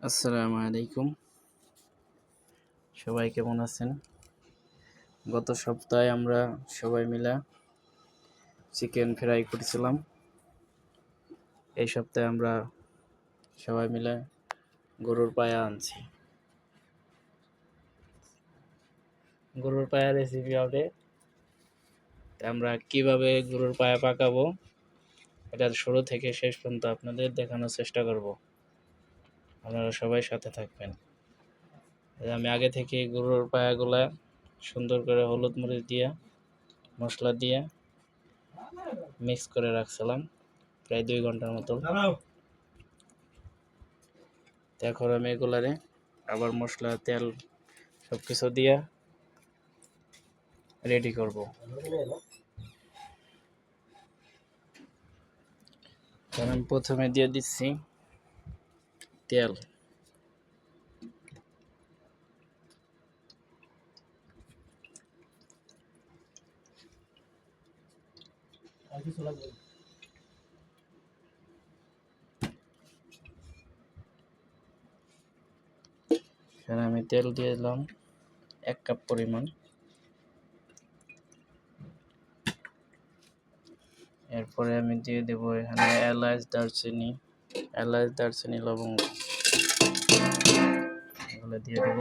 আসসালামু আলাইকুম। সবাই কেমন আছেন? গত সপ্তাহে আমরা সবাই মিলে চিকেন ফ্রাই করেছিলাম। এই সপ্তাহে আমরা সবাই মিলে গরুর পায়া আনছি। গরুর পায়া রেসিপি হবে। আমরা কিভাবে গরুর পায়া পাকাবো এটার শুরু থেকে শেষ পর্যন্ত আপনাদের দেখানোর চেষ্টা করব। আপনারা সবাই সাথে থাকবেন। আমি আগে থেকে গরুর পায়াগুলা সুন্দর করে হলুদ মরিচ দিয়ে মশলা দিয়ে মিক্স করে রাখছিলাম প্রায় 2 ঘন্টার মতো। এখন আমি এগুলারে আবার মশলা তেল সব কিছু দিয়ে রেডি করব। আমি প্রথমে দিয়ে দিচ্ছি তেল। আমি তেল দিয়ে দিলাম 1 কাপ পরিমাণ। এরপরে আমি দিয়ে দেব এখানে এলাচ, দারচিনি, লবঙ্গ এগুলো দিয়ে দেব।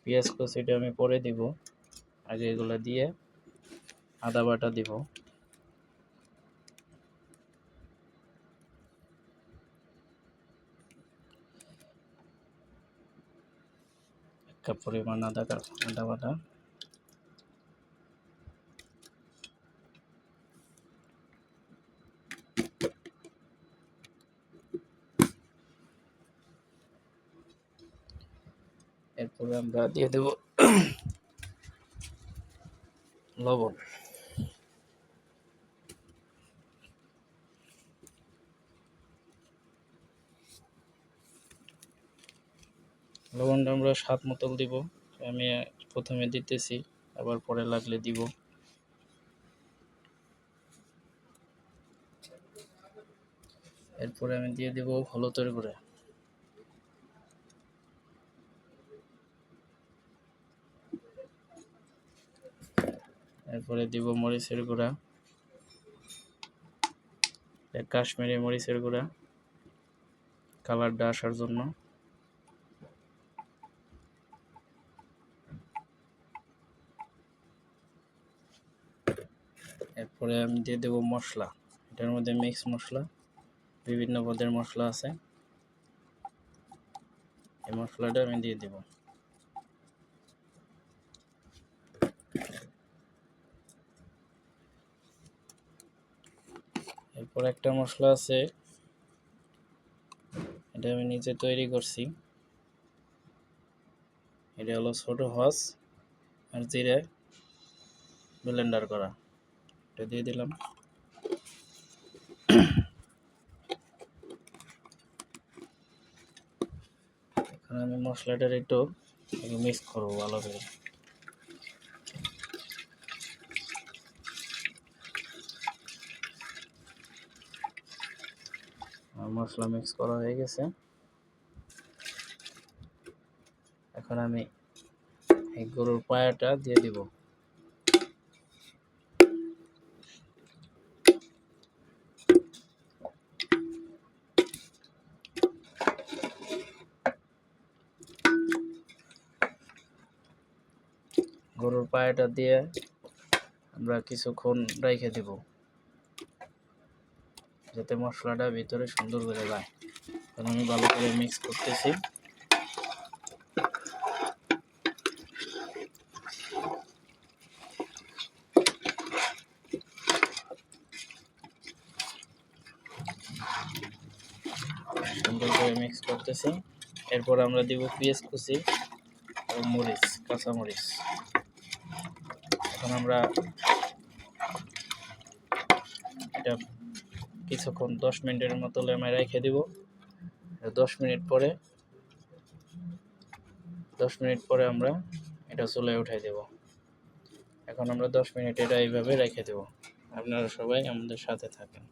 পেঁয়াজ কুচিটা আমি পরে দিব, আগে এগুলো দিয়ে আদা বাটা দিব। 1 কাপ পরিমাণ আদা বাটা। এরপরে আমরা দিয়ে দেব লবণ। লবণটা আমরা স্বাদ মতো দিব। আমি প্রথমে দিতেছি, আবার পরে লাগলে দিব। এরপরে আমি দিয়ে দিব হলুদের গুঁড়া। এরপরে দিব মরিচের গুঁড়া, কাশ্মীরি মরিচের গুঁড়া, কালারটা আসার জন্য। এরপরে আমি দিয়ে দেব মশলা। এটার মধ্যে মিক্স মশলা, বিভিন্ন পদের মশলা আছে, এই মশলাটা আমি দিয়ে দেব। এরপর একটা মশলা আছে, এটা আমি নিজে তৈরি করছি। এটা হলো ছোট হস আর জিরে ব্লেন্ডার করা, এটা দিয়ে দিলাম। এখন আমি মশলাটার একটু মিক্স করবো ভালো করে। মশলা মিক্স করা হয়ে গেছে। এখন আমি এই গরুর পায়াটা দিয়ে দিব। গরুর পায়াটা দিয়ে আমরা কিছুক্ষণ রেখে দেব, যাতে মশলাটা ভিতরে সুন্দর করে যায়। এখন আমি ভালো করে মিক্স করতেছি। সুন্দর করে মিক্স করতেছি। এরপর আমরা দিব পেঁয়াজ কুচি এবং মরিচ, কাঁচা মরিচ। এখন আমরা এটা কিছুক্ষণ 10 মিনিটের মতো লেমায় রেখে দিব। 10 মিনিট পরে আমরা এটা চুলায় উঠাই দেব। এখন আমরা 10 মিনিট এটা এইভাবে রেখে দেব। আপনারা সবাই আমাদের সাথে থাকেন।